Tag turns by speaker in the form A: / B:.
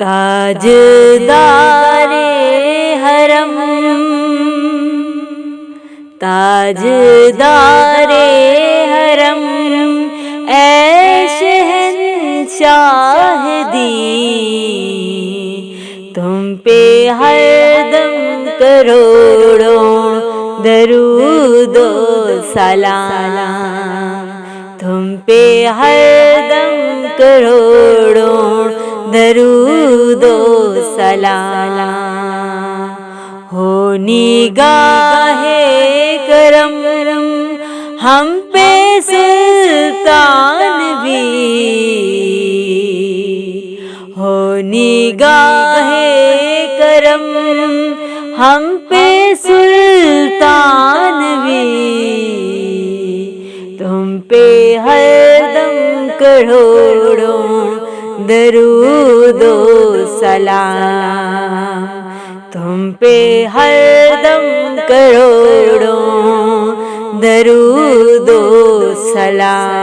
A: تاجدار حرم، تاجدار حرم، اے شہنشاہ دین، تم پہ ہر دم کروڑوں درود و سلام، تم پہ ہر دم کروڑوں درود و سلام۔ ہو نگاہ کرم ہم پہ سلطان بھی، ہو نگاہ کرم ہم پہ سلطان بھی، تم پہ ہر دم کروڑوں درود و سلام، تم پہ ہر دم کروڑوں درود و سلام۔